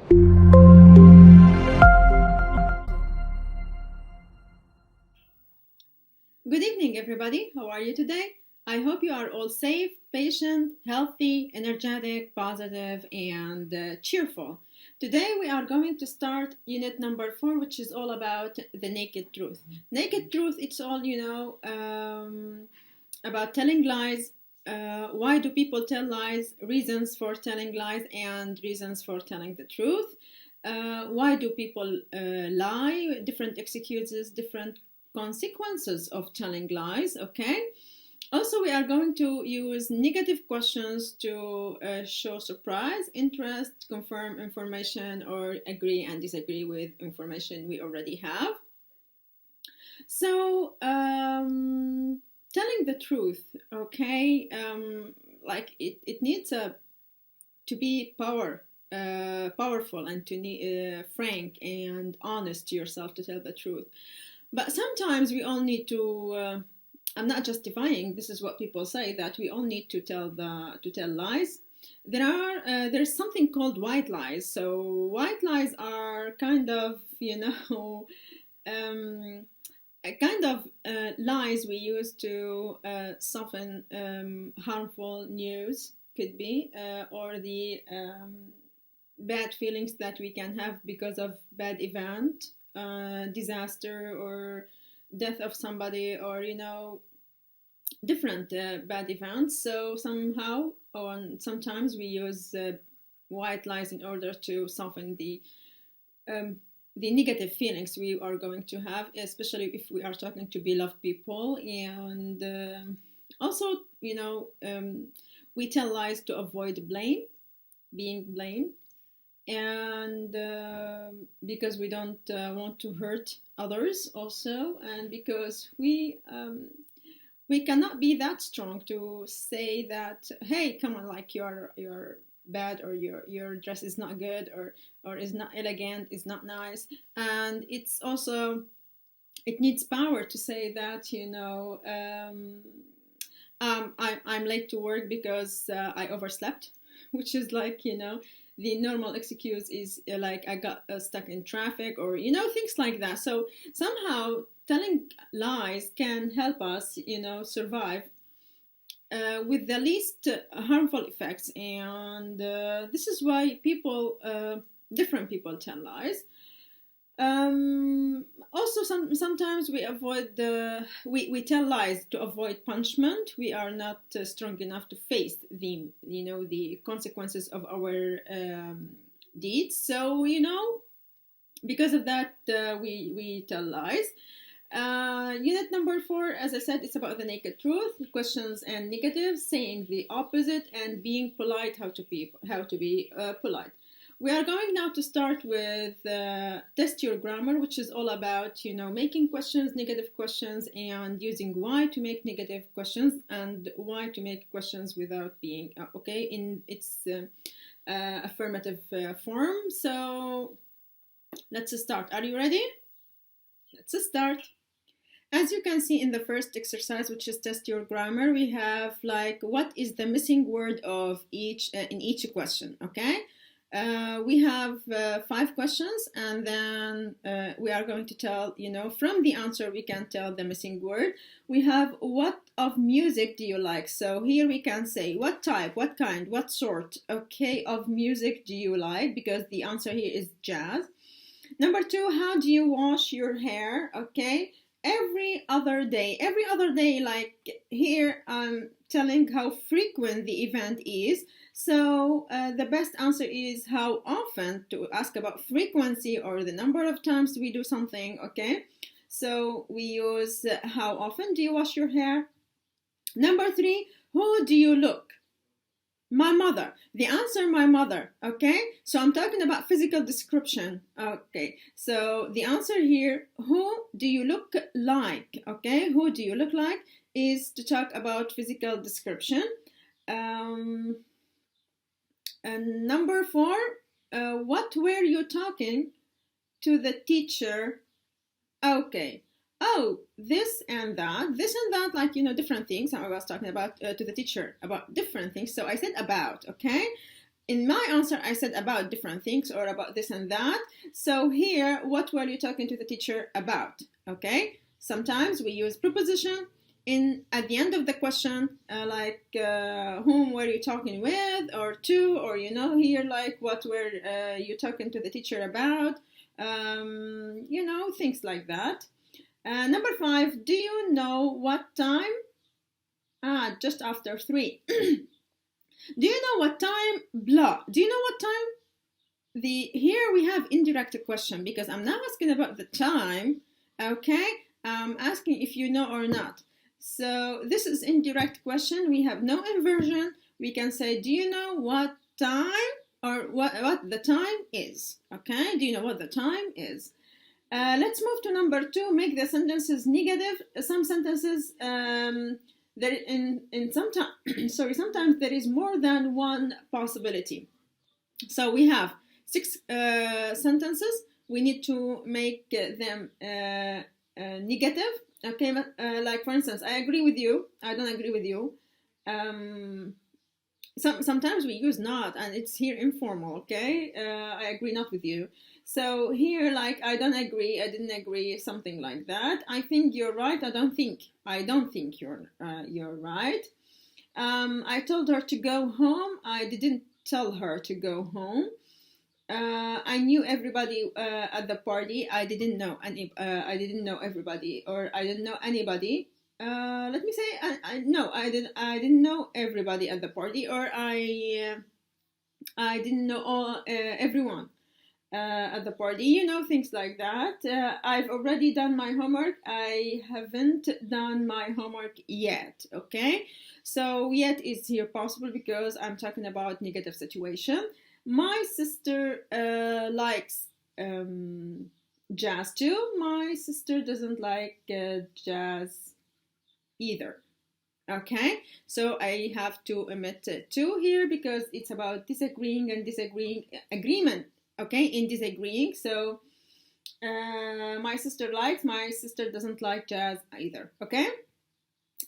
Good evening, everybody. How are you today? I hope you are all safe, patient, healthy, energetic, positive, and cheerful. Today we are going to start unit number 4, which is all about the naked truth. Naked truth, it's all, about telling lies. Why do people tell lies? Reasons for telling lies and reasons for telling the truth. Why do people lie? Different excuses, different consequences of telling lies. Okay. Also, we are going to use negative questions to show surprise, interest, confirm information, or agree and disagree with information we already have. So, telling the truth, okay, like it needs to be powerful and to frank and honest to yourself to tell the truth. But sometimes we all need to. I'm not justifying. This is what people say, that we all need to tell lies. There's something called white lies. So white lies are kind of lies we use to soften harmful news, could be, or the bad feelings that we can have because of bad event. Disaster or death of somebody, or different bad events. So somehow, or sometimes we use white lies in order to soften the negative feelings we are going to have, especially if we are talking to beloved people. And also, we tell lies to avoid being blamed. And because we don't want to hurt others also, and because we cannot be that strong to say that, hey, come on, like you're bad, or your dress is not good, or is not elegant, is not nice. And it's also, it needs power to say that, I'm late to work because I overslept, which is like, the normal excuse is like I got stuck in traffic, or things like that. So somehow telling lies can help us survive with the least harmful effects. And this is why different people tell lies. Also, sometimes we avoid we tell lies to avoid punishment. We are not strong enough to face the consequences of our deeds. So because of that, we tell lies. Unit number 4, as I said, it's about the naked truth, questions and negatives, saying the opposite, and being polite. How to be polite. We are going now to start with test your grammar, which is all about, making questions, negative questions, and using why to make negative questions and why to make questions without being, in its affirmative form. So let's start. Are you ready? Let's start. As you can see in the first exercise, which is test your grammar, we have like, what is the missing word of each in each question, okay? We have 5 questions, and then we are going to tell, from the answer we can tell the missing word. We have, what of music do you like? So here we can say what type, what kind, what sort, okay, of music do you like, because the answer here is jazz. Number 2, how do you wash your hair? Okay, every other day, like here I'm telling how frequent the event is. So the best answer is how often, to ask about frequency or the number of times we do something, okay? So we use how often do you wash your hair? Number 3, who do you look? My mother. The answer, my mother, okay? So I'm talking about physical description, okay? So the answer here, who do you look like, okay? Who do you look like is to talk about physical description. And number 4, what were you talking to the teacher? Okay. Oh, this and that, like, different things. I was talking about to the teacher about different things. So I said about, okay? in my answer, I said about different things or about this and that. So here, what were you talking to the teacher about? Okay. Sometimes we use preposition at the end of the question, like whom were you talking with or to, or here like what were you talking to the teacher about, things like that. Number 5, do you know what time? Just after 3. Do you know what time? Blah. Do you know what time? Here we have indirect question because I'm not asking about the time. Okay, I'm asking if you know or not. So this is indirect question. We have no inversion. We can say, do you know what time or what the time is? Okay, do you know what the time is? Let's move to number 2. Make the sentences negative. Some sentences sometimes there is more than one possibility. So we have 6 sentences. We need to make them negative. Okay, like for instance, I agree with you. I don't agree with you. Sometimes we use not, and it's here informal. Okay, I agree not with you. So here, like, I don't agree, I didn't agree, something like that. I think you're right. I don't think you're right. I told her to go home. I didn't tell her to go home. I knew everybody at the party. I didn't know everybody, or I didn't know anybody. Let me say, I didn't know everybody at the party, or I didn't know everyone at the party, things like that. I've already done my homework. I haven't done my homework yet. Okay, so yet is here possible because I'm talking about negative situation. My sister likes jazz too. My sister doesn't like jazz either. Okay, so I have to omit to here because it's about disagreeing and agreement. Okay, in disagreeing. So my sister doesn't like jazz either. Okay,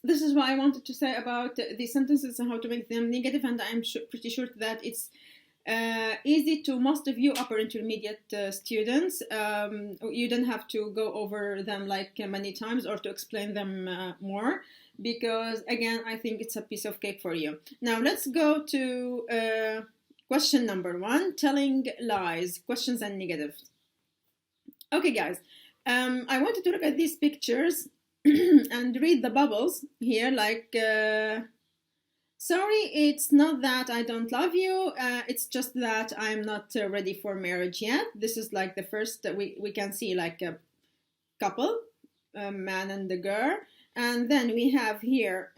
this is what I wanted to say about the sentences and how to make them negative, and I'm pretty sure that it's easy to most of you upper intermediate students. You don't have to go over them like many times or to explain them more, because again, I think it's a piece of cake for you. Now let's go to question number 1, telling lies, questions and negatives. Okay guys, I wanted to look at these pictures and read the bubbles here, like sorry, it's not that I don't love you, it's just that I'm not ready for marriage yet. This is like the first, we can see like a couple, a man and a girl. And then we have here,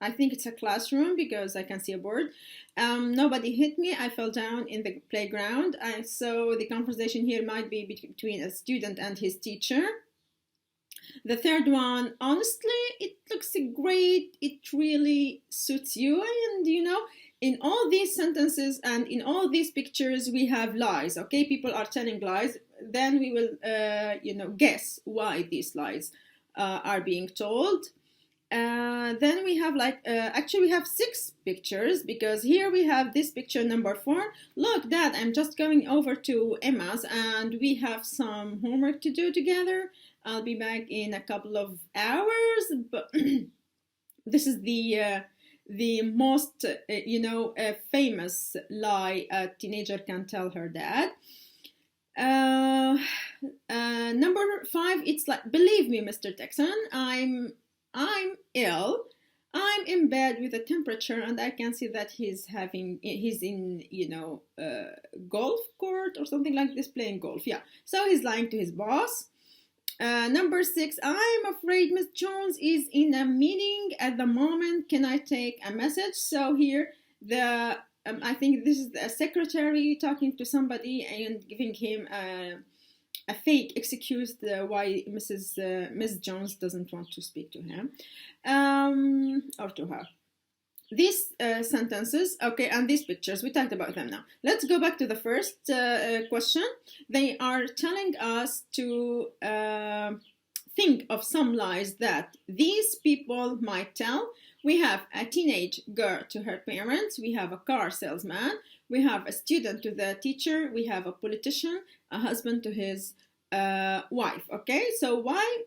I think it's a classroom because I can see a board. Nobody hit me. I fell down in the playground. So the conversation here might be between a student and his teacher. The third one, honestly, it looks great. It really suits you. And in all these sentences and in all these pictures, we have lies. Okay, people are telling lies. Then we will, guess why these lies are being told. Then we have actually we have 6 pictures, because here we have this picture number 4. Look, Dad, I'm just going over to Emma's and we have some homework to do together. I'll be back in a couple of hours. But this is the most famous lie a teenager can tell her dad. Number 5, it's like, believe me, Mr. Texan, I'm ill. I'm in bed with a temperature, and I can see that he's in golf court or something like this, playing golf. Yeah, so he's lying to his boss. Number 6, I'm afraid Miss Jones is in a meeting at the moment. Can I take a message? So here I think this is the secretary talking to somebody and giving him a fake excuse why Miss Jones doesn't want to speak to him or to her. These sentences, okay, and these pictures, we talked about them now. Let's go back to the first question. They are telling us to think of some lies that these people might tell. We have a teenage girl to her parents. We have a car salesman. We have a student to the teacher. We have a politician, a husband to his wife. Okay, so why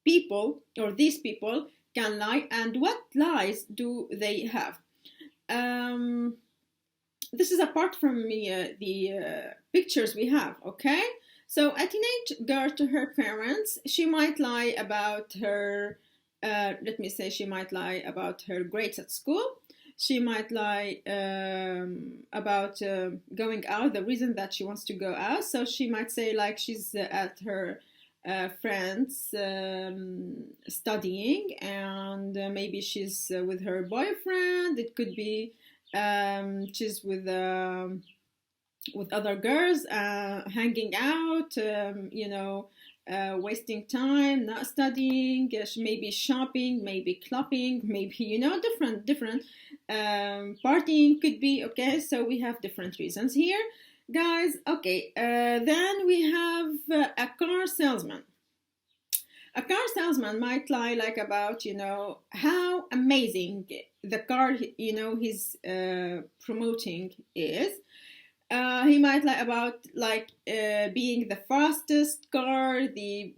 people or these people can lie, and what lies do they have? This is apart from the pictures we have. Okay, so a teenage girl to her parents, she might lie about her. Let me say, she might lie about her grades at school. She might lie about going out, the reason that she wants to go out. So she might say like she's at her friends studying, and maybe she's with her boyfriend. It could be she's with other girls hanging out, wasting time, not studying, maybe shopping, maybe clubbing, maybe different partying could be. Okay, so we have different reasons here, guys. Okay, then we have a car salesman. A car salesman might lie like about how amazing the car he's promoting is. He might lie about being the fastest car, the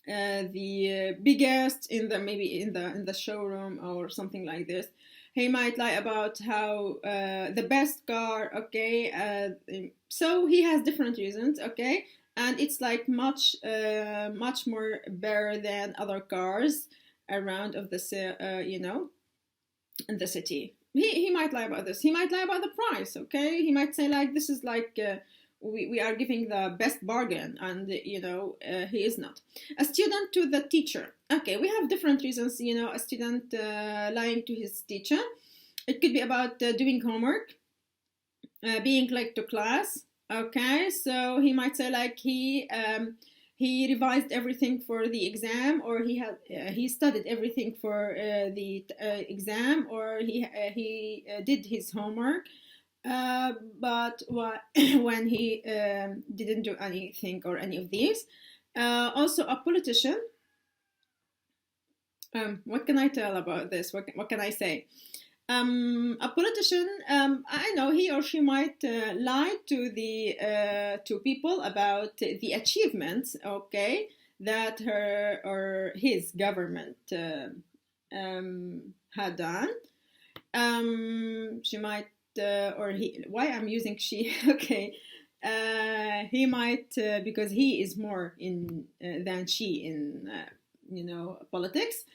the biggest in the showroom or something like this. He might lie about how the best car. Okay, so he has different reasons. Okay, and it's like much more better than other cars around of the in the city. He might lie about this. He might lie about the price. Okay, he might say like this is like we are giving the best bargain, and he is not. A student to the teacher. Okay, we have different reasons. A student lying to his teacher. It could be about doing homework, being late to class. Okay, so he might say like he revised everything for the exam, or he studied everything for the exam, or he did his homework, but when he didn't do anything or any of these. Also a politician. What can I tell about this? What can I say? A politician, I know he or she might lie to the to people about the achievements, okay, that her or his government had done. She might or he. Why I'm using she? Okay, he might because he is more in than she in politics.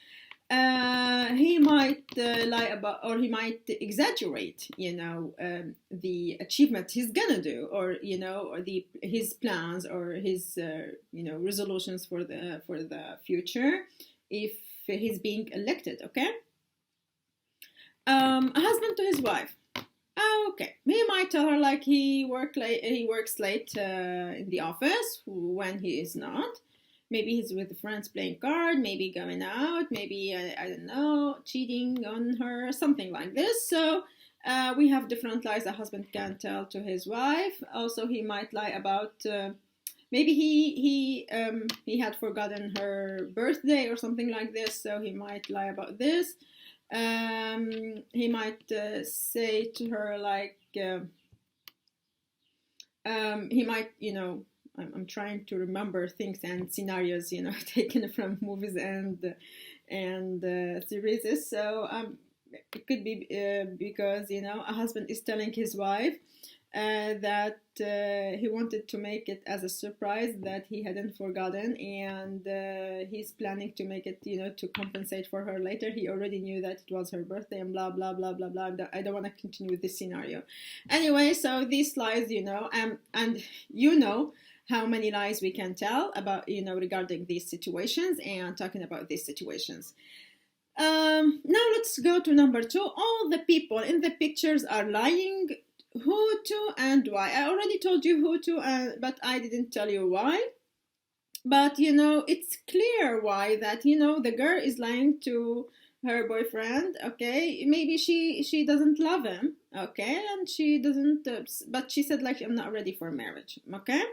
He might lie about, or he might exaggerate, the achievement he's gonna do, or or his plans, or his resolutions for the future, if he's being elected. Okay. A husband to his wife. Okay, he might tell her like he works late in the office when he is not. Maybe he's with friends playing cards, maybe going out, maybe, I don't know, cheating on her, something like this. So we have different lies a husband can tell to his wife. Also, he might lie about, maybe he had forgotten her birthday or something like this, so he might lie about this. He might say to her like, he might, I'm trying to remember things and scenarios, taken from movies and series. So it could be because a husband is telling his wife that he wanted to make it as a surprise, that he hadn't forgotten, and he's planning to make it, to compensate for her later. He already knew that it was her birthday and blah blah blah blah blah. I don't want to continue with this scenario. Anyway, so these lies, and how many lies we can tell about, regarding these situations and talking about these situations. Now let's go to number 2. All the people in the pictures are lying. Who to and why? I already told you who to, but I didn't tell you why. But, it's clear why that, the girl is lying to her boyfriend, okay? Maybe she doesn't love him, okay? And she doesn't, but she said, like, I'm not ready for marriage, okay?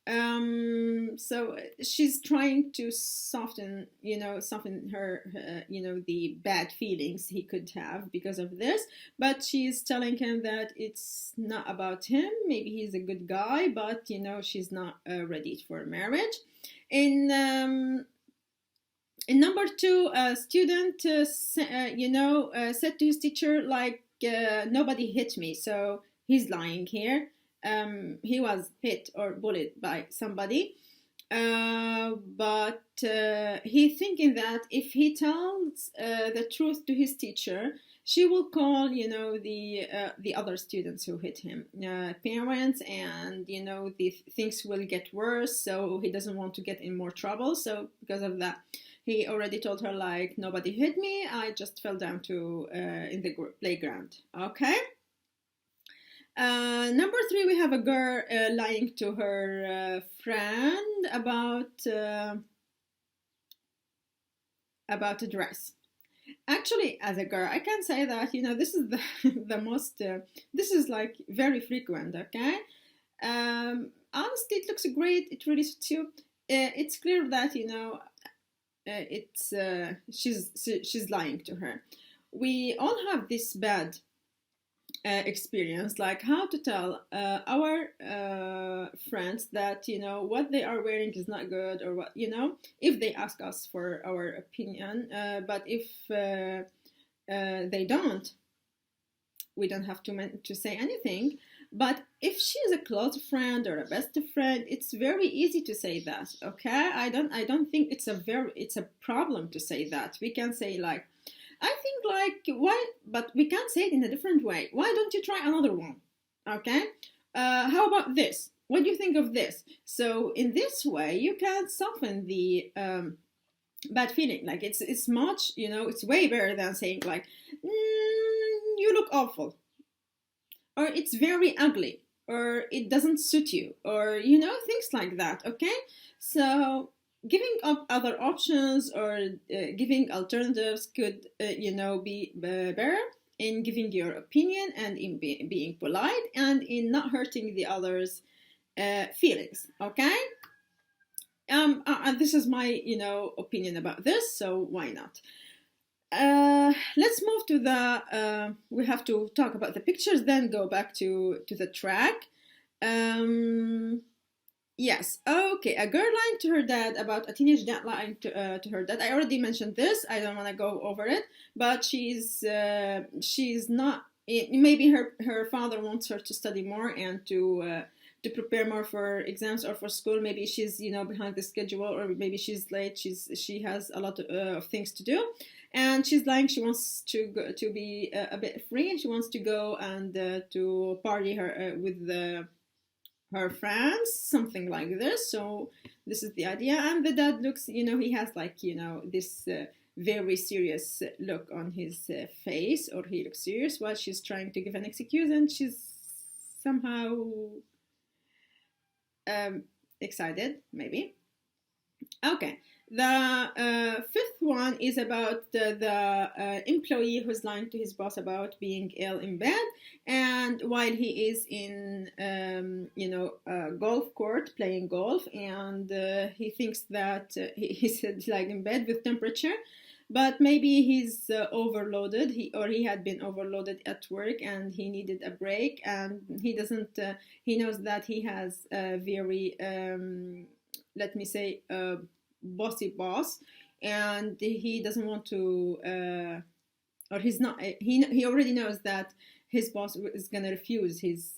So she's trying to soften her, the bad feelings he could have because of this, but she's telling him that it's not about him. Maybe he's a good guy, but she's not ready for marriage. In number 2, a student said to his teacher, like, nobody hit me, so he's lying here. He was hit or bullied by somebody, but he's thinking that if he tells the truth to his teacher, she will call, the other students who hit him, parents, and the things will get worse. So he doesn't want to get in more trouble. So because of that, he already told her, like, nobody hit me. I just fell down in the playground. Okay. Number 3, we have a girl lying to her friend about a dress. Actually, as a girl, I can say that this is the most. This is like very frequent. Okay. Honestly, it looks great. It really suits you. It's clear that she's lying to her. We all have this bad experience, like how to tell our friends that what they are wearing is not good, or what if they ask us for our opinion, but if they don't, we don't have to say anything. But if she is a close friend or a best friend, it's very easy to say that. Okay, I don't think it's a problem to say that. We can say, like, I think, like, why, but we can say it in a different way. Why don't you try another one? Okay, how about this? What do you think of this? So in this way, you can soften the bad feeling. Like, it's much, it's way better than saying, like, you look awful, or it's very ugly, or it doesn't suit you, or things like that. Okay, so giving up other options or giving alternatives could be better in giving your opinion, and in being polite, and in not hurting the others' feelings. Okay, this is my opinion about this, so why not? Let's move to the we have to talk about the pictures, then go back to the track. Yes, okay. A girl lying to her dad about a teenage dad lying to her dad. I already mentioned this. I don't want to go over it, but she's not. Maybe her father wants her to study more and to prepare more for exams or for school. Maybe she's behind the schedule, or maybe she's late. She has a lot of things to do, and she's lying. She wants to go, to be a bit free, and she wants to go and to party with her friends, something like this. So this is the idea, and the dad looks, he has, like, this very serious look on his face, or he looks serious while she's trying to give an excuse, and she's somehow excited, maybe. Okay. The fifth one is about the employee who's lying to his boss about being ill in bed, and while he is in a golf court playing golf, and he thinks that he's like in bed with temperature, but maybe he's overloaded. He had been overloaded at work, and he needed a break, and he doesn't. He knows that he has a very let me say bossy boss, and he doesn't want to or he's not he already knows that his boss is going to refuse his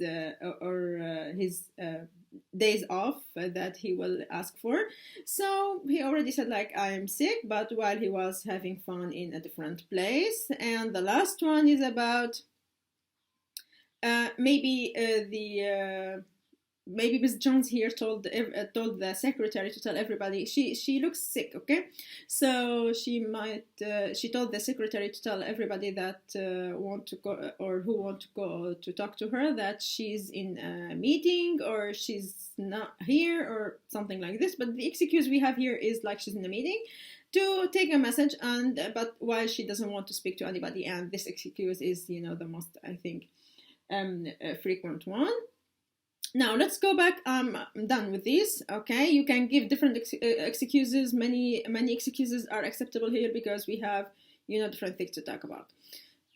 days off that he will ask for. So he already said, like, I'm sick, but while he was having fun in a different place. And the last one is about maybe Miss Jones here told the secretary to tell everybody she looks sick. Okay, so she told the secretary to tell everybody that want to go, or who want to go to talk to her, that she's in a meeting, or she's not here, or something like this. But the excuse we have here is, like, she's in a meeting to take a message, and but while she doesn't want to speak to anybody, and this excuse is the most, I think, frequent one. Now let's go back. I'm done with this. Okay, you can give different excuses. Many excuses are acceptable here because we have, you know, different things to talk about.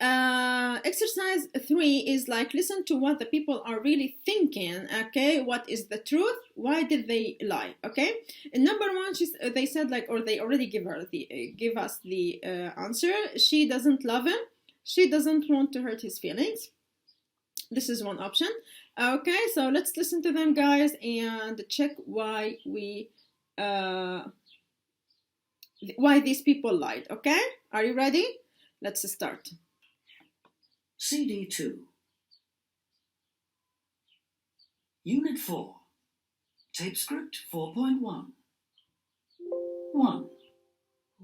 Exercise 3 is like listen to what the people are really thinking. Okay, what is the truth? Why did they lie? Okay, and number 1, they said like, or they already give us the answer. She doesn't love him. She doesn't want to hurt his feelings. This is one option. Okay, so let's listen to them, guys, and check why these people lied. Okay, are you ready? Let's start. CD 2, Unit 4, Tape Script 4.1. 1.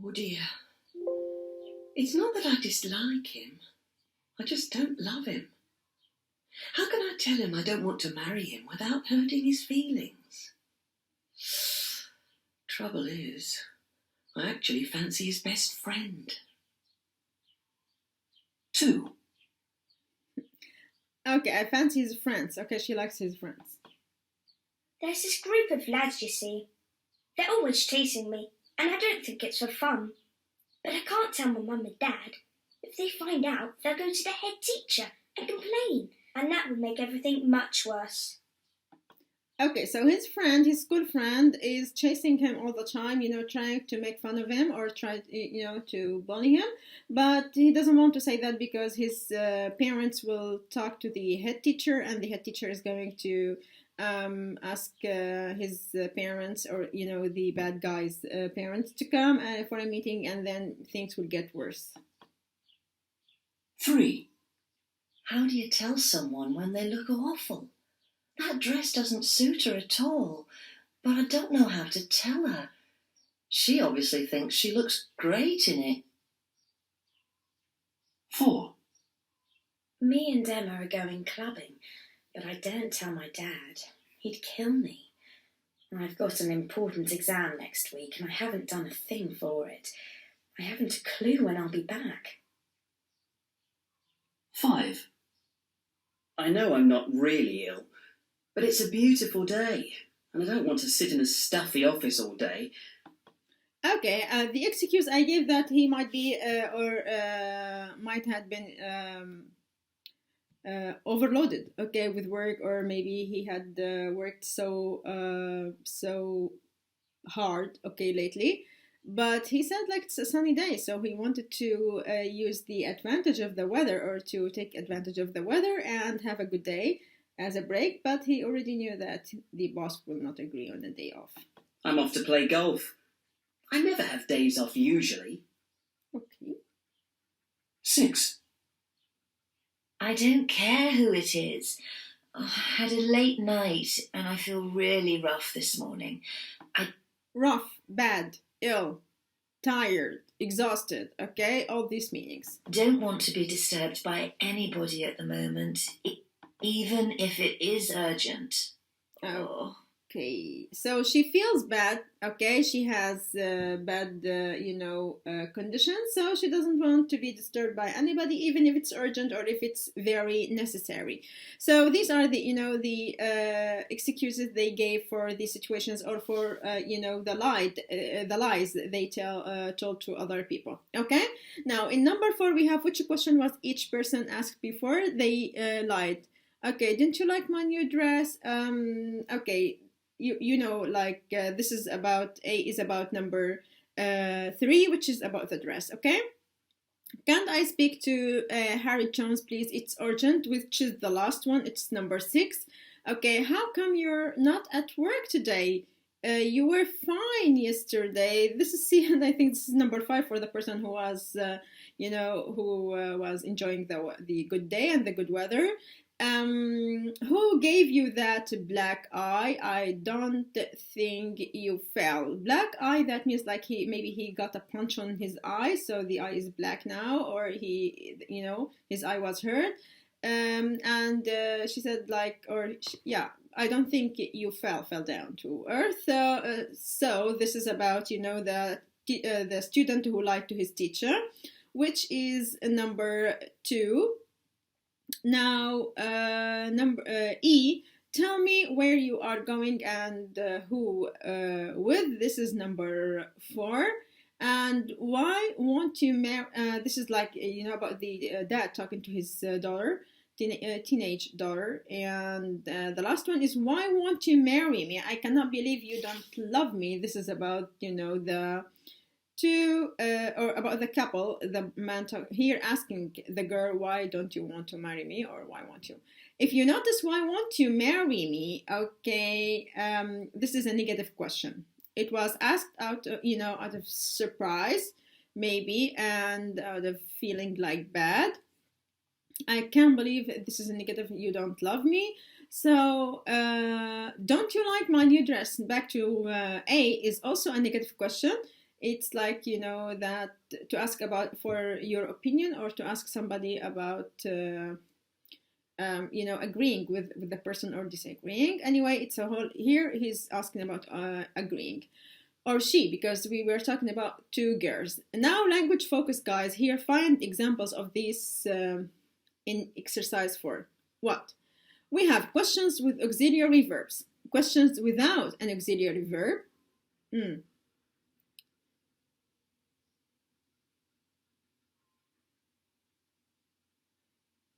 Oh dear. It's not that I dislike him. I just don't love him. How can I tell him I don't want to marry him without hurting his feelings? Trouble is, I actually fancy his best friend. 2. Okay, I fancy his friends. Okay, she likes his friends. There's this group of lads, you see. They're always chasing me, and I don't think it's for fun. But I can't tell my mum and dad. If they find out, they'll go to the head teacher and complain, and that would make everything much worse. Okay, so his school friend, is chasing him all the time, you know, trying to make fun of him or try, you know, to bully him. But he doesn't want to say that because his parents will talk to the head teacher, and the head teacher is going to ask his parents, or, you know, the bad guy's parents to come for a meeting, and then things will get worse. 3. How do you tell someone when they look awful? That dress doesn't suit her at all, but I don't know how to tell her. She obviously thinks she looks great in it. 4. Me and Emma are going clubbing, but I daren't tell my dad. He'd kill me. I've got an important exam next week, and I haven't done a thing for it. I haven't a clue when I'll be back. 5. I know I'm not really ill, but it's a beautiful day, and I don't want to sit in a stuffy office all day. Okay, the excuse I gave that he might be might have been overloaded, okay, with work, or maybe he had worked so hard, okay, lately. But he said like it's a sunny day, so he wanted to use the advantage of the weather, or to take advantage of the weather and have a good day as a break. But he already knew that the boss will not agree on a day off. I'm off to play golf. I never have days off usually. Okay. 6. I don't care who it is. I had a late night and I feel really rough this morning. Rough, bad, ill, tired, exhausted, okay? All these meanings. Don't want to be disturbed by anybody at the moment, even if it is urgent. Oh. Okay, so she feels bad, okay? She has bad, conditions, so she doesn't want to be disturbed by anybody, even if it's urgent or if it's very necessary. So these are the excuses they gave for these situations, or for, the lies they told to other people, okay? Now, in number 4, we have which question was each person asked before they lied. Okay, didn't you like my new dress? Okay. This is about A is about number 3, which is about the dress, okay? Can't I speak to Harry Jones, please? It's urgent, which is the last one. It's number 6. Okay, how come you're not at work today? You were fine yesterday. This is C, and I think this is number 5 for the person who was, was enjoying the good day and the good weather. Who gave you that black eye? I don't think you fell. Black eye, that means like maybe he got a punch on his eye, so the eye is black now, or his eye was hurt. She said I don't think you fell down to earth. So this is about the student who lied to his teacher, which is number 2. Now, number E, tell me where you are going and who with. This is number 4. And why won't you marry? This is like, about the dad talking to his daughter, teenage daughter. And the last one is, why won't you marry me? I cannot believe you don't love me. This is about, the two, or about the couple, the man here asking the girl, why don't you want to marry me, or why won't you? If you notice, why won't you marry me? Okay, this is a negative question. It was asked out of surprise, maybe, and out of feeling like bad. I can't believe this is a negative, you don't love me. So, don't you like my new dress? Back to A is also a negative question. It's like, that to ask about for your opinion, or to ask somebody about, agreeing with the person or disagreeing. Anyway, it's a whole, here he's asking about agreeing. Or she, because we were talking about 2 girls. Now, language focus, guys. Here, find examples of these in exercise 4. What? We have questions with auxiliary verbs. Questions without an auxiliary verb.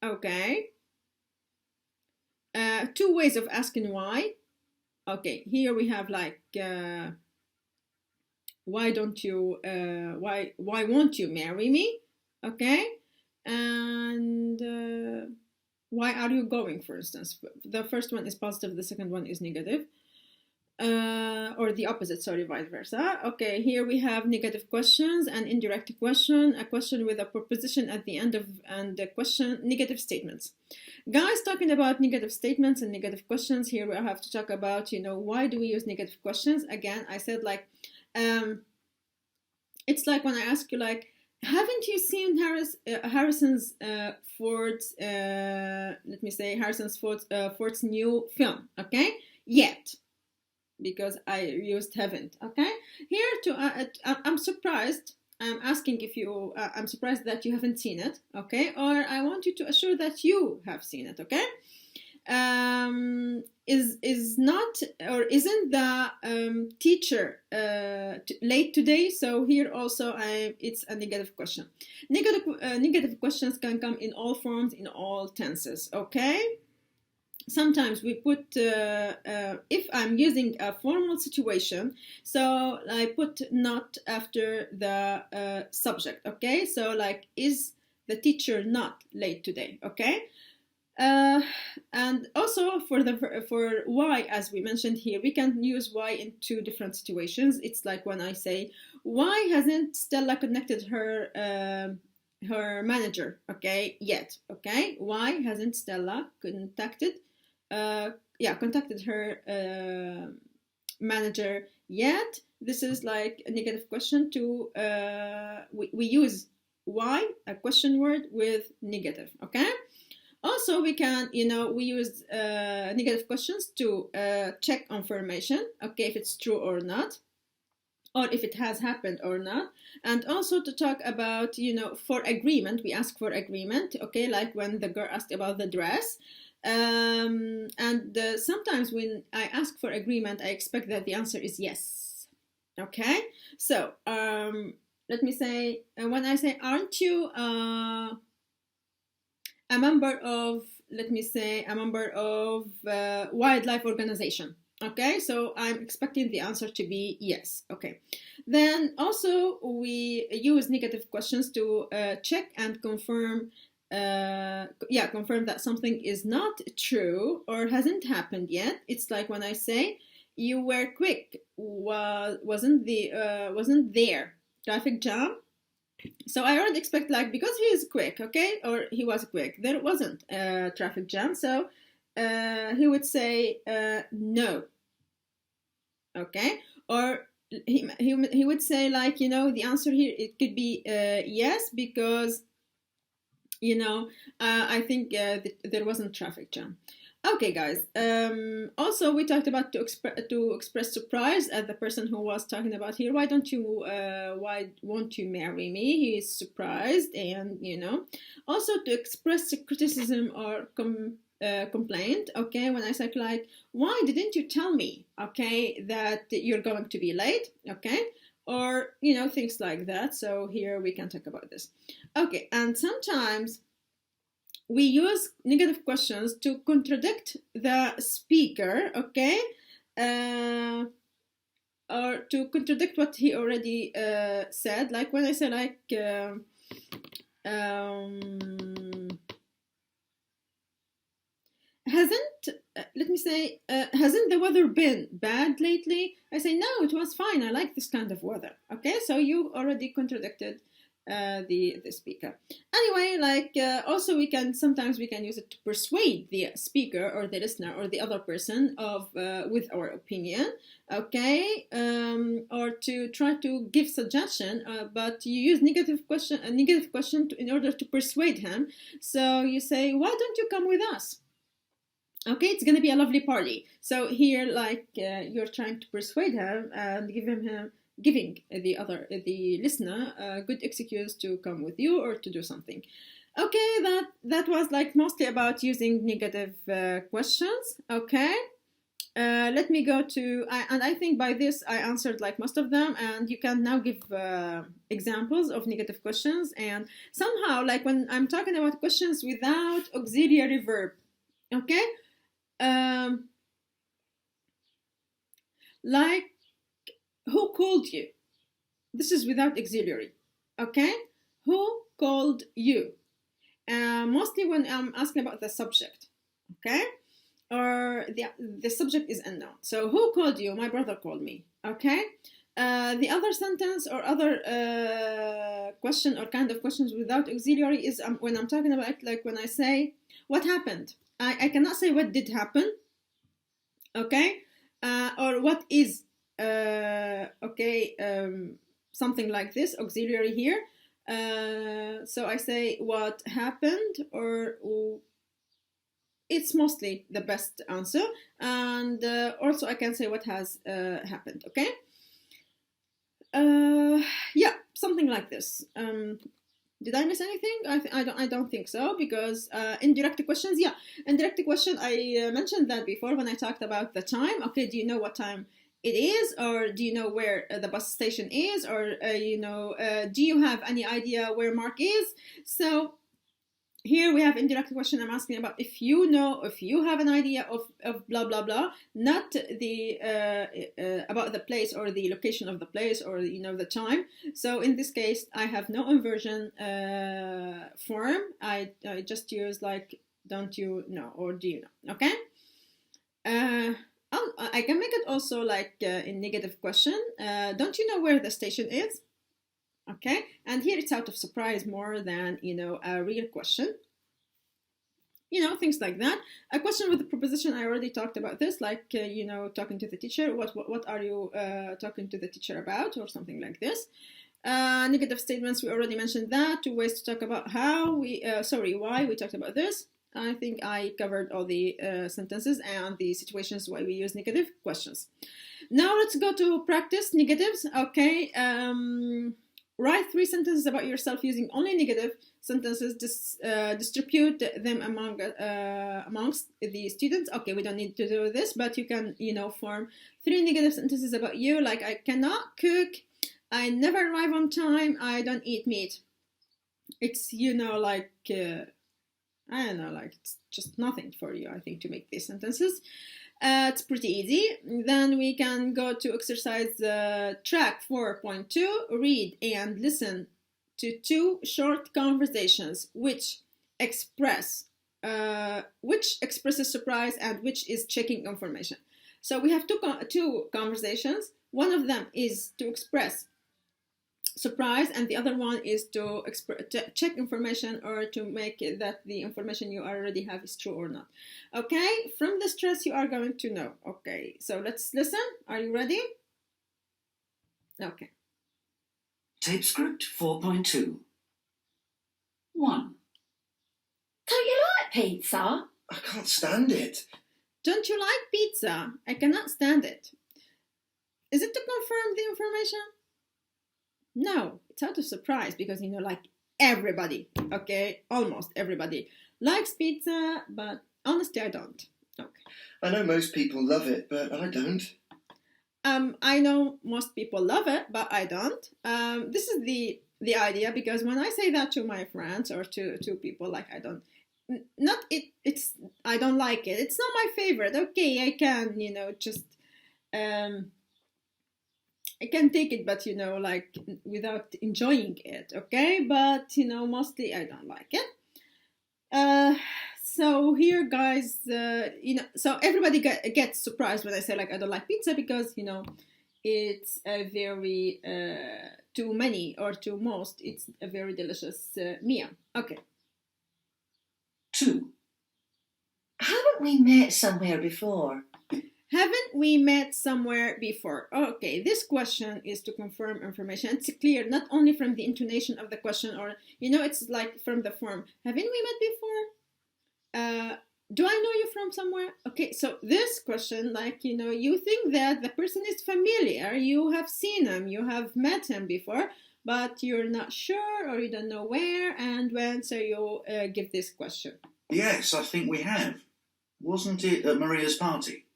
Okay. 2 ways of asking why. Okay, here we have like, why don't you, why won't you marry me? Okay, and why are you going, for instance. The first one is positive, the second one is negative. Or the opposite, sorry, vice versa. Okay, here we have negative questions, an indirect question, a question with a preposition at the end of, and a question, negative statements. Guys, talking about negative statements and negative questions, here we have to talk about, why do we use negative questions? Again, I said like, it's like when I ask you like, haven't you seen Harrison Ford's, Ford's new film, okay? Yet. Because I used haven't, okay? Here I'm surprised. I'm asking if you, I'm surprised that you haven't seen it, okay? Or I want you to assure that you have seen it, okay? Is not, or isn't the teacher late today? So here also it's a negative question. Negative questions can come in all forms, in all tenses, okay? Sometimes we put, if I'm using a formal situation, so I put not after the subject, okay? So like, is the teacher not late today, okay? And also for why, as we mentioned here, we can use why in 2 different situations. It's like when I say, why hasn't Stella connected her manager, okay, yet, okay? Why hasn't Stella contacted her manager yet? This is like a negative question to, we use why, a question word with negative, okay? Also, we can, we use negative questions to check confirmation, okay, if it's true or not, or if it has happened or not. And also to talk about, for agreement, we ask for agreement, okay, like when the girl asked about the dress. And sometimes when I ask for agreement, I expect that the answer is yes, okay? So, let me say, when I say, aren't you a member of, wildlife organization, okay? So I'm expecting the answer to be yes, okay? Then also we use negative questions to check and confirm, confirm that something is not true or hasn't happened yet. It's like when I say, you were quick, wasn't there traffic jam? So I would expect like, because he is quick, okay, or he was quick, there wasn't a traffic jam. So he would say no, okay, or he would say like, the answer here, it could be yes, because I think there wasn't traffic jam. Okay, guys. Also, we talked about to express surprise at the person who was talking about here. Why won't you marry me? He is surprised, and also to express criticism or complaint, okay, when I say like, why didn't you tell me, okay, that you're going to be late, okay, or, you know, things like that. So here we can talk about this. Okay, and sometimes we use negative questions to contradict the speaker, okay, or to contradict what he already said. Like when I say like, hasn't the weather been bad lately? I say, no, it was fine. I like this kind of weather. Okay, so you already contradicted the speaker. Anyway, like also sometimes we can use it to persuade the speaker or the listener or the other person of with our opinion, okay, or to try to give suggestion, but you use negative question in order to persuade him. So you say, why don't you come with us? Okay, it's gonna be a lovely party. So here, like you're trying to persuade him and giving the listener a good excuse to come with you or to do something. Okay, that was like mostly about using negative questions. Okay, let me go to and I think by this I answered like most of them, and you can now give examples of negative questions. And somehow, like when I'm talking about questions without auxiliary verb, okay, like, who called you? This is without auxiliary, okay? Who called you? Mostly when I'm asking about the subject, okay? Or the subject is unknown. So who called you? My brother called me, okay? The other sentence or other question or kind of questions without auxiliary is when I'm talking about, like when I say, what happened? I cannot say what did happen, okay? Or what is, okay, something like this, auxiliary here. So I say what happened, or it's mostly the best answer. And also I can say what has happened, okay? Yeah, something like this. Did I miss anything? I don't think so, because indirect questions, yeah, indirect question, I mentioned that before when I talked about the time. Okay, do you know what time it is, or do you know where the bus station is, or you know, do you have any idea where Mark is? So here we have indirect question. I'm asking about if you know, if you have an idea of blah blah blah, not the about the place or the location of the place or, you know, the time. So in this case I have no inversion form. I just use like, don't you know or do you know, okay? I can make it also like in negative question. Don't you know where the station is? Okay, and here it's out of surprise more than, you know, a real question. You know, things like that. A question with a preposition, I already talked about this, like, you know, talking to the teacher. What are you talking to the teacher about, or something like this. Negative statements, we already mentioned that. 2 ways to talk about how we, why we talked about this. I think I covered all the sentences and the situations why we use negative questions. Now let's go to practice negatives. Okay, write 3 sentences about yourself using only negative sentences. Distribute them amongst the students. Okay, we don't need to do this, but you can, you know, form 3 negative sentences about you, like I cannot cook, I never arrive on time, I don't eat meat. It's, you know, like I don't know, like it's just nothing for you, I think, to make these sentences. It's pretty easy. Then we can go to exercise track 4.2. Read and listen to 2 short conversations which expresses surprise and which is checking information. So we have two conversations. One of them is to express surprise, and the other one is to check information, or to make it that the information you already have is true or not. Okay, from the stress you are going to know. Okay, so let's listen. Are you ready? Okay. Tape script 4.2. 1. Don't you like pizza? I can't stand it. Don't you like pizza? I cannot stand it. Is it to confirm the information? No, it's out of surprise, because, you know, like everybody, okay, almost everybody likes pizza, but Honestly, I don't. Okay. I know most people love it, but I don't. I know most people love it, but I don't. This is the idea, because when I say that to my friends or to people, like, I don't, not it, it's, I don't like it. It's not my favorite. Okay, I can, just, I can take it, but, like, without enjoying it. Okay, but, mostly I don't like it. So here, guys, so everybody gets surprised when I say, like, I don't like pizza, because, it's a very, to many or to most, it's a very delicious meal. Okay. 2. Haven't we met somewhere before? Haven't we met somewhere before? Okay, this question is to confirm information. It's clear, not only from the intonation of the question, or, it's like from the form. Haven't we met before? Do I know you from somewhere? Okay, so this question, like, you think that the person is familiar, you have seen him, you have met him before, but you're not sure, or you don't know where and when, so you give this question. Yes, I think we have. Wasn't it at Maria's party?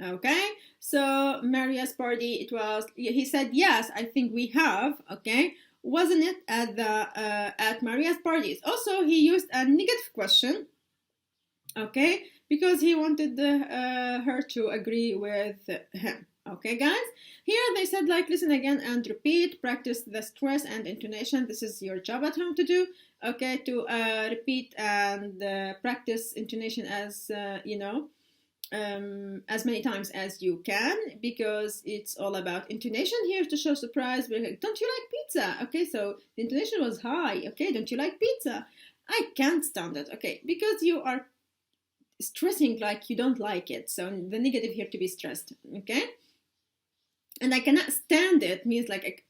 Okay, so Maria's party, it was, he said, yes, I think we have, okay. Wasn't it at Maria's parties? Also, he used a negative question, okay, because he wanted her to agree with him. Okay, guys? Here they said, like, listen again and repeat, practice the stress and intonation. This is your job at home to do, okay, to repeat and practice intonation as, as many times as you can, because it's all about intonation here to show surprise. We're like, don't you like pizza? Okay, so the intonation was high. Okay, don't you like pizza? I can't stand it. Okay, because you are stressing like you don't like it. So the negative here to be stressed. Okay, and I cannot stand it means like,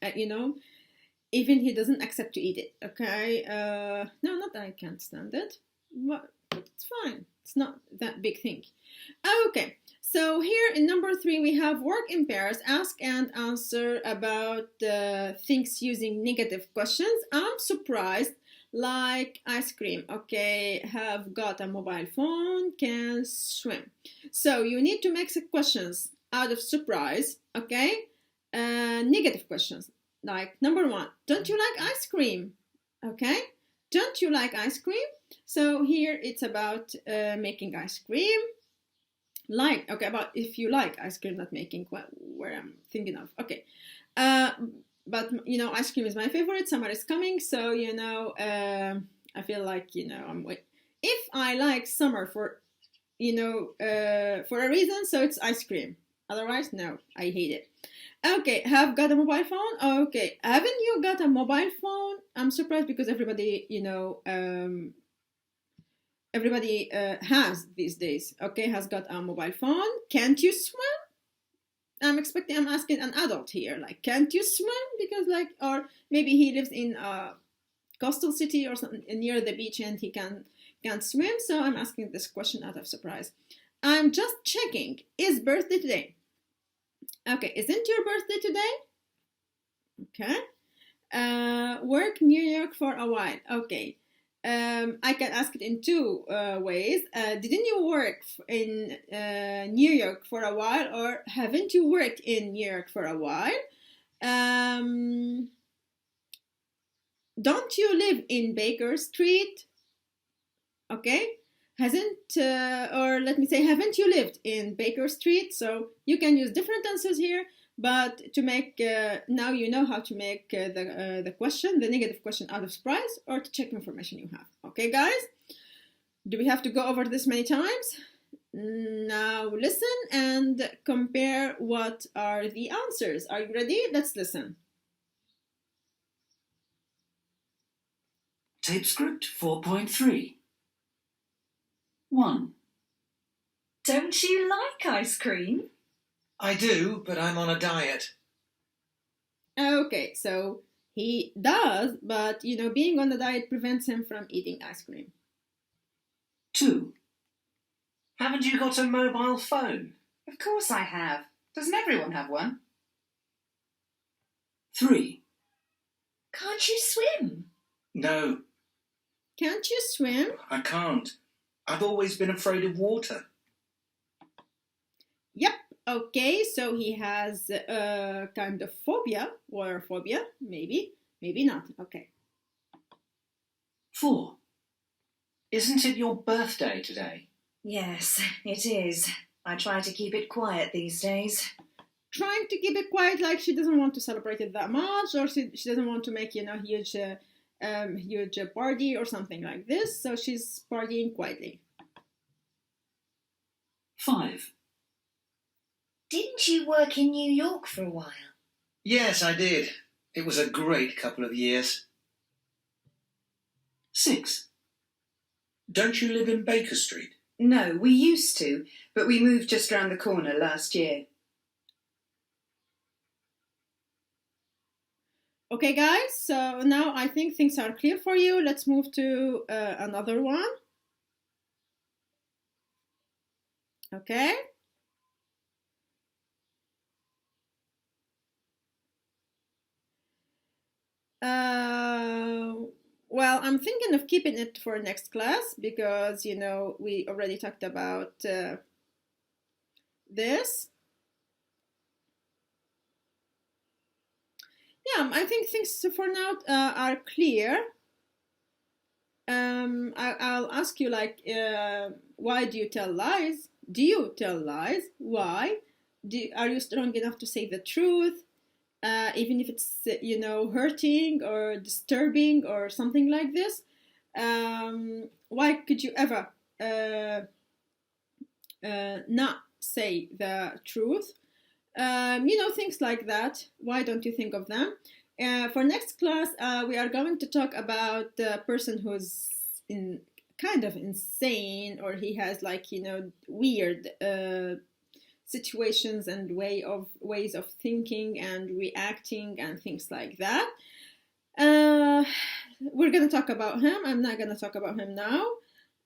even he doesn't accept to eat it. Okay, no, not that I can't stand it, but it's fine. It's not that big thing. Okay, so here in number 3 we have work in pairs, ask and answer about things using negative questions. I'm surprised, like ice cream. Okay, have got a mobile phone, can swim. So you need to make some questions out of surprise. Okay, negative questions, like number 1, don't you like ice cream? Okay, don't you like ice cream? So here it's about making ice cream. Like, okay, about if you like ice cream, not making, where I'm thinking of. Okay, but ice cream is my favorite. Summer is coming, so I feel like I'm wait. If I like summer for for a reason, so it's ice cream. Otherwise, no, I hate it. Okay, have got a mobile phone? Okay, haven't you got a mobile phone? I'm surprised because everybody, everybody has these days. Okay, has got a mobile phone. Can't you swim? I'm asking an adult here, like, can't you swim? Because or maybe he lives in a coastal city or something near the beach and he can't swim. So I'm asking this question out of surprise. I'm just checking. Is birthday today? Okay, isn't your birthday today? Okay. Work New York for a while. Okay. I can ask it in 2 ways. Didn't you work in New York for a while, or haven't you worked in New York for a while? Don't you live in Baker Street? Okay. Or let me say, haven't you lived in Baker Street? So you can use different answers here, but to make, now you know how to make the question, the negative question, out of surprise, or to check information you have. Okay, guys? Do we have to go over this many times? Now listen and compare what are the answers. Are you ready? Let's listen. Tape script 4.3. 1. Don't you like ice cream? I do, but I'm on a diet. Okay, so he does, but being on the diet prevents him from eating ice cream. 2. Haven't you got a mobile phone? Of course I have. Doesn't everyone have one? 3. Can't you swim? No, Can't you swim? I can't. I've always been afraid of water. Yep. Okay, so he has a kind of phobia, water phobia, maybe not. Okay. 4. Isn't it your birthday today? Yes, it is. I try to keep it quiet these days. Trying to keep it quiet, like she doesn't want to celebrate it that much, or she doesn't want to make, huge party or something like this, so she's partying quietly. 5. Didn't you work in New York for a while? Yes, I did. It was a great couple of years. 6. Don't you live in Baker Street? No, we used to, but we moved just round the corner last year. Okay, guys, so now I think things are clear for you. Let's move to another one. Okay. Well, I'm thinking of keeping it for next class because, we already talked about this. Yeah, I think things for now are clear. I'll ask you, why do you tell lies? Do you tell lies? Why? Are you strong enough to say the truth? Even if it's, hurting or disturbing or something like this. Why could you ever not say the truth? Things like that. Why don't you think of them? For next class, we are going to talk about the person who's kind of insane, or he has weird situations and ways of thinking and reacting and things like that. We're going to talk about him. I'm not going to talk about him now.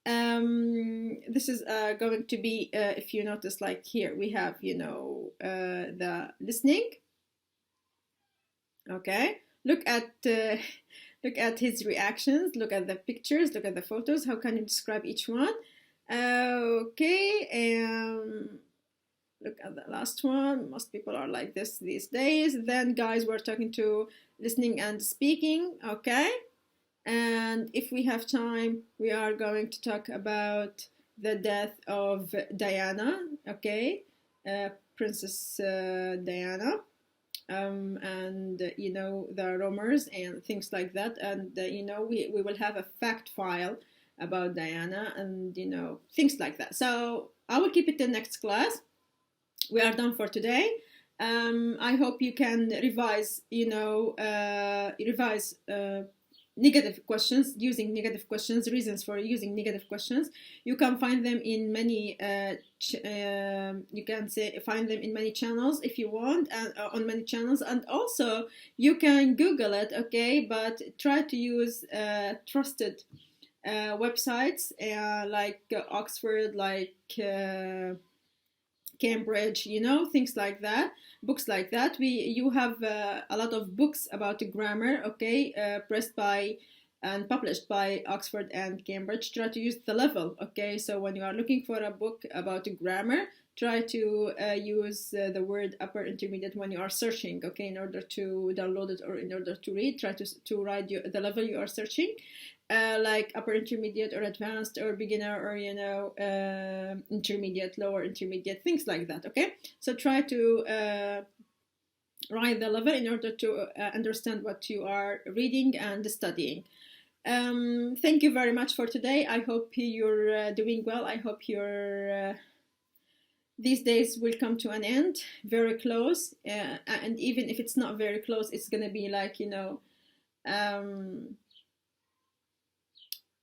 This is going to be, if you notice, here we have, the listening. Okay, look at his reactions. Look at the pictures. Look at the photos. How can you describe each one? Okay, look at the last one. Most people are like this these days. Then, guys, we're talking to listening and speaking. Okay. And if we have time, we are going to talk about the death of Diana, okay, Princess Diana, and, the rumors and things like that. And, we will have a fact file about Diana and, things like that. So I will keep it the next class. We are done for today. I hope you can revise, negative questions, using negative questions, reasons for using negative questions. You can find them in many find them in many channels if you want, and on many channels, and also you can Google it, okay, but try to use trusted websites like Oxford, like Cambridge, things like that, books like that. You have a lot of books about grammar, okay, pressed by and published by Oxford and Cambridge. Try to use the level, okay, so when you are looking for a book about grammar, try to use the word upper intermediate when you are searching, okay, in order to download it or in order to read. Try to write the level you are searching, like upper intermediate or advanced or beginner or intermediate, lower intermediate, things like that, okay. So try to write the level in order to understand what you are reading and studying. Thank you very much for today. I hope you're doing well. I hope these days will come to an end very close, and even if it's not very close, it's gonna be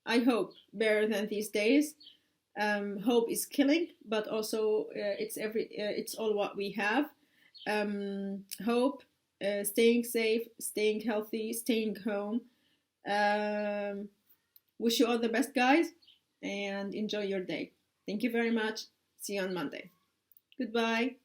I hope better than these days. Hope is killing, but also it's all what we have. Hope, staying safe, staying healthy, staying home. Wish you all the best, guys, and enjoy your day. Thank you very much. See you on Monday. Goodbye.